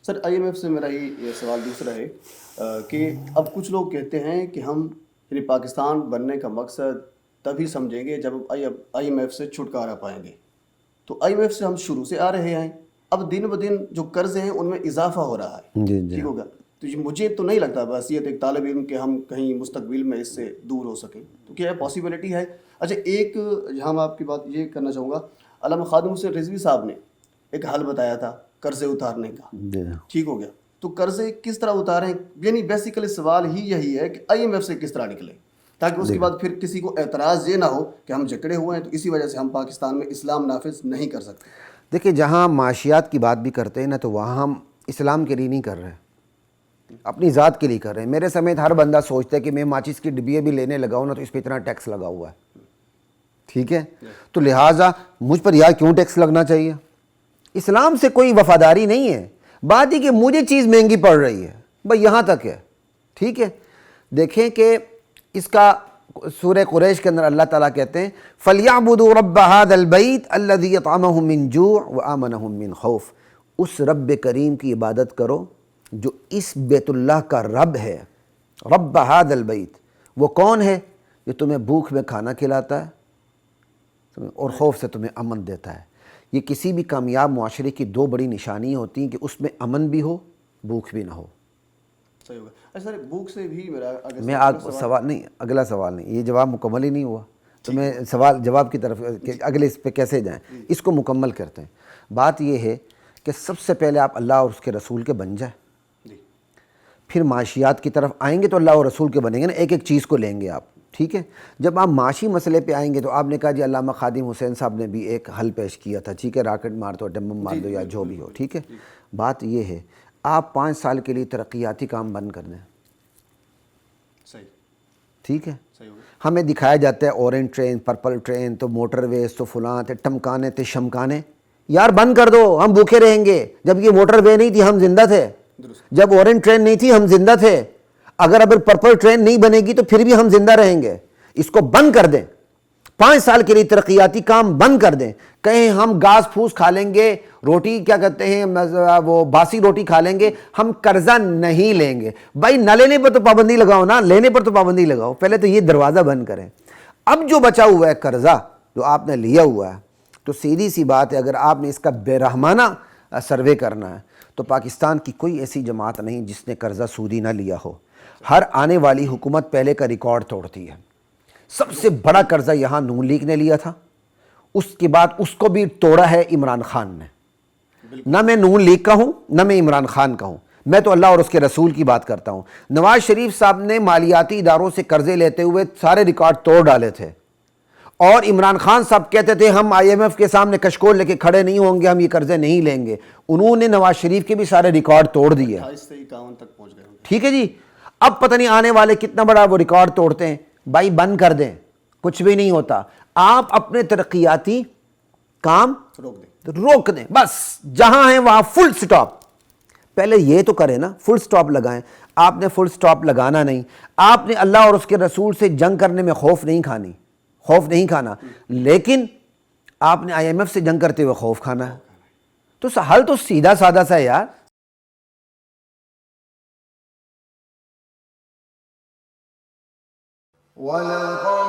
Sir I am F سے میرا یہ سوال دوسرا ہے کہ اب کچھ لوگ کہتے ہیں کہ ہم یعنی پاکستان بننے کا مقصد تبھی سمجھیں گے جب آئی ایم ایف سے چھٹکارا پائیں گے. تو آئی ایم ایف سے ہم شروع سے آ رہے ہیں, اب دن بدن جو قرضے ہیں ان میں اضافہ ہو رہا ہے. جی جی ٹھیک ہوگا. تو یہ مجھے تو نہیں لگتا بحیثیت ایک طالب علم کہ ہم کہیں مستقبل میں اس سے دور ہو سکیں. تو کیا پاسبلٹی ہے؟ اچھا ایک جہاں میں آپ کی بات یہ کرنا چاہوں گا, علامہ خادم حسین رضوی صاحب نے ایک حل بتایا تھا قرضے اتارنے کا. جی. ٹھیک ہو گیا. تو قرضے کس طرح اتاریں, یعنی بیسیکلی سوال ہی یہی ہے کہ آئی ایم ایف سے کس طرح نکلیں تاکہ اس کے بعد پھر کسی کو اعتراض یہ نہ ہو کہ ہم جکڑے ہوئے ہیں تو اسی وجہ سے ہم پاکستان میں اسلام نافذ نہیں کر سکتے. دیکھیں جہاں معاشیات کی بات بھی کرتے ہیں نا تو وہاں ہم اسلام کے لیے نہیں کر رہے, اپنی ذات کے لیے کر رہے ہیں. میرے سمیت ہر بندہ سوچتا ہے کہ میں ماچس کی ڈبیے بھی لینے لگاؤں نا تو اس پہ اتنا ٹیکس لگا ہوا ہے. ٹھیک ہے, تو لہٰذا مجھ پر یار کیوں ٹیکس لگنا چاہیے؟ اسلام سے کوئی وفاداری نہیں ہے. بات ہی کہ مجھے چیز مہنگی پڑ رہی ہے, بھائی یہاں تک ہے. ٹھیک ہے, دیکھیں کہ اس کا سورہ قریش کے اندر اللہ تعالیٰ کہتے ہیں فَلْيَعْبُدُوا رَبَّ هَذَا الْبَيْتِ الَّذِي يَطْعَمَهُم مِّن جُوعٍ وَآمَنَهُم مِّن خَوْفٍ. اس رب کریم کی عبادت کرو جو اس بیت اللہ کا رب ہے. رب هذا البیت, وہ کون ہے؟ جو تمہیں بھوک میں کھانا کھلاتا ہے اور خوف سے تمہیں امن دیتا ہے. یہ کسی بھی کامیاب معاشرے کی دو بڑی نشانیاں ہوتی ہیں کہ اس میں امن بھی ہو, بھوک بھی نہ ہو. صحیح ہوگا. اچھا سر بھوک سے بھی میرا میں سوال نہیں, اگلا سوال نہیں, یہ جواب مکمل ہی نہیں ہوا تو میں سوال جواب کی طرف اگلے اس پہ کیسے جائیں, اس کو مکمل کرتے ہیں. بات یہ ہے کہ سب سے پہلے آپ اللہ اور اس کے رسول کے بن جائیں, پھر معاشیات کی طرف آئیں گے تو اللہ اور رسول کے بنیں گے نا, ایک ایک چیز کو لیں گے آپ. ٹھیک ہے, جب آپ معاشی مسئلے پہ آئیں گے تو آپ نے کہا جی علامہ خادم حسین صاحب نے بھی ایک حل پیش کیا تھا. ٹھیک ہے, راکٹ مار دو, ڈمبم مار دو یا جو بھی ہو. ٹھیک ہے, بات یہ ہے آپ 5 سال کے لیے ترقیاتی کام بند کر دیں. ٹھیک ہے, ہمیں دکھایا جاتا ہے اورنج ٹرین, پرپل ٹرین, تو موٹر ویز, تو فلاں تے ٹمکانے تے شمکانے. یار بند کر دو, ہم بھوکے رہیں گے. جب یہ موٹر وے نہیں تھی ہم زندہ تھے, جب اورنج ٹرین نہیں تھی ہم زندہ تھے, اگر پرپل ٹرین نہیں بنے گی تو پھر بھی ہم زندہ رہیں گے. اس کو بند کر دیں, 5 سال کے لیے ترقیاتی کام بند کر دیں. کہیں ہم گاز پھوس کھا لیں گے, روٹی کیا کہتے ہیں وہ باسی روٹی کھا لیں گے, ہم قرضہ نہیں لیں گے. بھائی نہ لینے پر تو پابندی لگاؤ نا, لینے پر تو پابندی لگاؤ. پہلے تو یہ دروازہ بند کریں. اب جو بچا ہوا ہے قرضہ جو آپ نے لیا ہوا ہے, تو سیدھی سی بات ہے اگر آپ نے اس کا بے رحمانہ سروے کرنا ہے تو پاکستان کی کوئی ایسی جماعت نہیں جس نے قرضہ سودی نہ لیا ہو. ہر آنے والی حکومت پہلے کا ریکارڈ توڑتی ہے. سب سے بڑا قرضہ یہاں نون لیگ نے لیا تھا, اس کے بعد اس کو بھی توڑا ہے عمران خان نے. نہ میں نون لیگ کا ہوں نہ میں عمران خان کا ہوں, میں تو اللہ اور اس کے رسول کی بات کرتا ہوں. نواز شریف صاحب نے مالیاتی اداروں سے قرضے لیتے ہوئے سارے ریکارڈ توڑ ڈالے تھے, اور عمران خان صاحب کہتے تھے ہم آئی ایم ایف کے سامنے کشکول لے کے کھڑے نہیں ہوں گے, ہم یہ قرضے نہیں لیں گے. انہوں نے نواز شریف کے بھی سارے ریکارڈ توڑ دیے. ٹھیک ہے جی, اب پتہ نہیں آنے والے کتنا بڑا وہ ریکارڈ توڑتے ہیں. بھائی بند کر دیں, کچھ بھی نہیں ہوتا. آپ اپنے ترقیاتی کام روک دیں, بس جہاں ہیں وہاں فل سٹاپ. پہلے یہ تو کریں نا, فل سٹاپ لگائیں. آپ نے فل سٹاپ لگانا نہیں, آپ نے اللہ اور اس کے رسول سے جنگ کرنے میں خوف نہیں کھانا, لیکن آپ نے آئی ایم ایف سے جنگ کرتے ہوئے خوف کھانا ہے. تو حل تو سیدھا سادہ سا ہے یار. وَلَقَدْ